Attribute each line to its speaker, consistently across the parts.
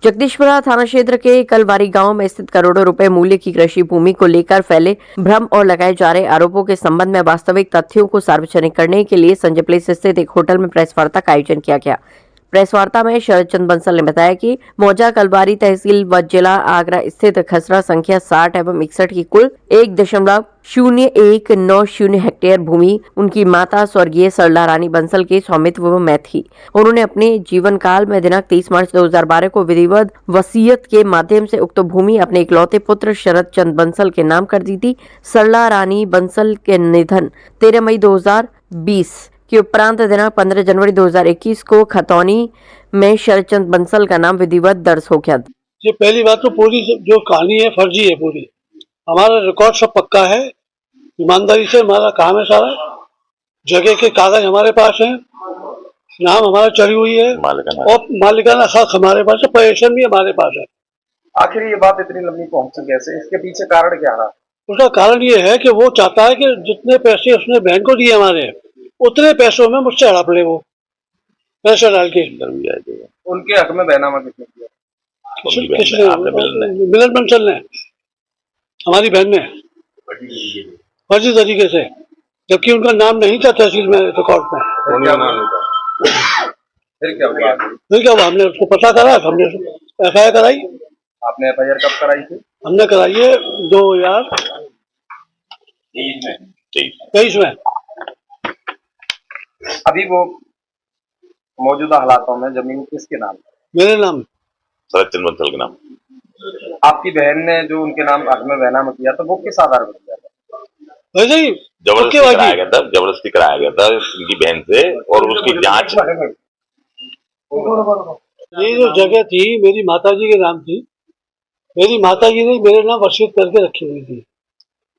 Speaker 1: जगदीशपुरा थाना क्षेत्र के कलवारी गांव में स्थित करोड़ों रुपए मूल्य की कृषि भूमि को लेकर फैले भ्रम और लगाए जा रहे आरोपों के संबंध में वास्तविक तथ्यों को सार्वजनिक करने के लिए संजय प्लेस स्थित एक होटल में प्रेस वार्ता का आयोजन किया गया। प्रेस वार्ता में शरद चंद्र बंसल ने बताया कि मौजा कलवारी तहसील व जिला आगरा स्थित खसरा संख्या 60 एवं 61 की कुल 1.0190 हेक्टेयर भूमि उनकी माता स्वर्गीय सरला रानी बंसल के स्वामित्व में थी। उन्होंने अपने जीवन काल में दिनांक 30 मार्च 2012 को विधिवत वसीयत के माध्यम से उक्त भूमि अपने इकलौते पुत्र शरद चंद्र बंसल के नाम कर दी थी। सरला रानी बंसल के निधन 13 मई 2020 के उपरांत दिनांक 15 जनवरी 2021 को खतौनी में शरदचंद्र बंसल का नाम विधिवत दर्ज हो गया।
Speaker 2: ये पहली बात तो पूरी जो कहानी है फर्जी है पूरी। हमारा रिकॉर्ड सब पक्का है, ईमानदारी से हमारा काम है सारा। जगह के कागज हमारे पास हैं, नाम हमारा चढ़ी हुई है और मालिकाना हक हमारे पास है, पोजीशन भी हमारे पास है।
Speaker 3: आखिर ये बात इतनी लंबी पहुंची कैसे? इसके पीछे कारण क्या रहा?
Speaker 2: उसका कारण ये है कि वो चाहता है कि जितने पैसे उसने बहन को दिए हमारे, उतने पैसों में मुझसे हड़प ले वो पैसा डाल के।
Speaker 3: उनके हक में बहनामा किसने किया?
Speaker 2: मिलन बंसल ने, हमारी बहन ने, फर्जी तरीके से, जबकि उनका नाम नहीं था तहसील में रिकॉर्ड में।
Speaker 3: फिर क्या हुआ?
Speaker 2: हमने उसको पता करा, हमने FIR कराई।
Speaker 3: आपने FIR कब कराई थी?
Speaker 2: हमने कराई है 2023 में।
Speaker 3: अभी वो मौजूदा हालातों में जमीन किसके नाम?
Speaker 2: मेरे नाम,
Speaker 4: शरद चंद्र बंसल के नाम।
Speaker 3: आपकी बहन ने जो उनके नाम हक में बहनामा किया तो वो किस आधार पर किया?
Speaker 2: वैसे ही
Speaker 4: जबरदस्ती कराया गया था उनकी बहन से, और उसकी जांच।
Speaker 2: ये जो जगह थी मेरी माताजी के नाम थी। मेरी माताजी ने मेरे नाम वसीयत करके रखी हुई थी।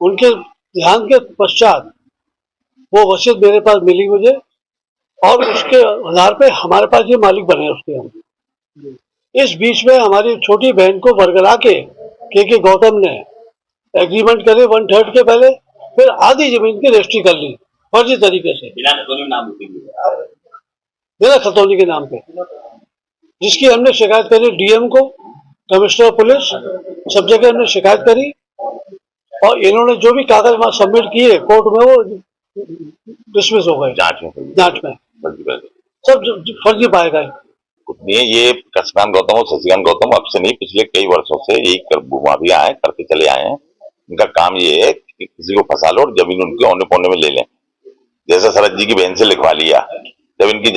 Speaker 2: उनके ध्यान के पश्चात वो वसीयत मेरे पास मिली मुझे, और उसके आधार पे हमारे पास ये मालिक बने उसके हम। इस बीच में हमारी छोटी बहन को बरगला के गौतम ने एग्रीमेंट करे 1/3 के पहले, फिर आधी जमीन की रजिस्ट्री कर ली फर्जी तरीके से बिना खतौनी के नाम पे, जिसकी हमने शिकायत करी DM को, कमिश्नर ऑफ पुलिस, सब जगह हमने शिकायत करी। और इन्होंने जो भी कागज वहां सबमिट किए कोर्ट में, वो डिसमिस हो गए जांच में सब फर्जी पाए गए।
Speaker 4: ये कसमान गौतम और शशिकांत गौतम अब से नहीं, पिछले कई वर्षों से यही भूमाफिया आए करते चले आए हैं। इनका काम ये है कि किसी को फंसा लो और जमीन उनके औने पौने में ले लें। जैसे शरद जी की बहन से लिखवा लिया, जब इनकी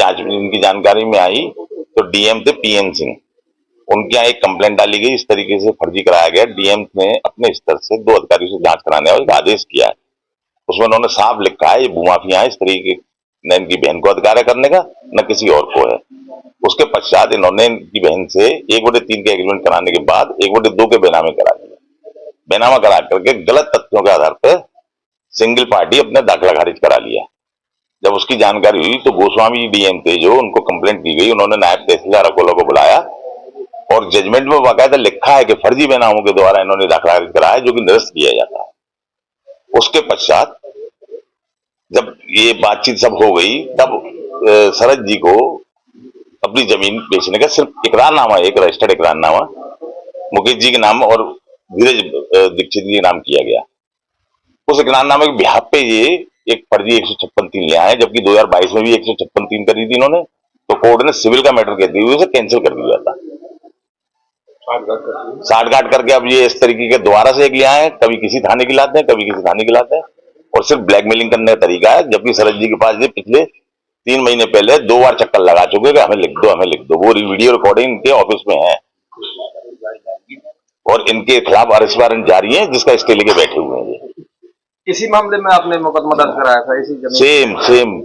Speaker 4: जानकारी में आई तो DM थे PM सिंह, उनके यहाँ एक कंप्लेंट डाली गई, इस तरीके से फर्जी कराया गया। DM ने अपने स्तर से 2 अधिकारियों से जांच कराने का एक आदेश किया है। उसमें उन्होंने साफ लिखा है ये भूमाफिया है, इस तरीके न इनकी बहन को अधिकार है करने का, न किसी और को है। उसके पश्चात इन्होंने इनकी बहन से 1/3 के एग्रीमेंट कराने के बाद 1/2 के बेनामे करा दिया। बेनामा करा करके गलत तथ्यों के आधार पर सिंगल पार्टी अपने दाखिला खारिज करा लिया। जब उसकी जानकारी हुई तो गोस्वामी DM थे जो उनको कंप्लेंट की गई, उन्होंने नायब तहसीलदार अकोला को बुलाया और जजमेंट में बाकायदा लिखा है कि फर्जी बेनामों के द्वारा इन्होंने दाखिला खारिज कराया, जो कि निरस्त किया जाता है। उसके पश्चात जब ये बातचीत सब हो गई, तब शरद जी को अपनी जमीन बेचने का सिर्फ इकरारनामा, एक रजिस्टर्ड इकरारनामा मुकेश जी के नाम और धीरज दीक्षित के नाम किया गया। उस इकरारनामे के बिहाफ पे ये एक फर्जी 156(3) ले आए, जबकि 2022 में भी 156(3) करी थी इन्होंने। तो कोर्ट ने सिविल का मैटर कहते हुए उसे कैंसिल कर दिया था, साठ-गांठ करके। अब ये इस तरीके के दोबारा से एक ले आए, कभी किसी थाने की लाते हैं, कभी किसी थाने की लाते हैं, और सिर्फ ब्लैकमेलिंग करने का तरीका है। जबकि शरद जी के पास ये पिछले 3 महीने पहले 2 बार चक्कर लगा चुके कि हमें लिख दो, हमें लिख दो। वो वीडियो रिकॉर्डिंग इनके ऑफिस में है और इनके खिलाफ अरेस्ट वारंट जारी है, जिसका स्टे लेके बैठे हुए हैं।
Speaker 3: इसी मामले में आपने मुकदमा दर्ज कराया था? इसी जमीन
Speaker 4: सेम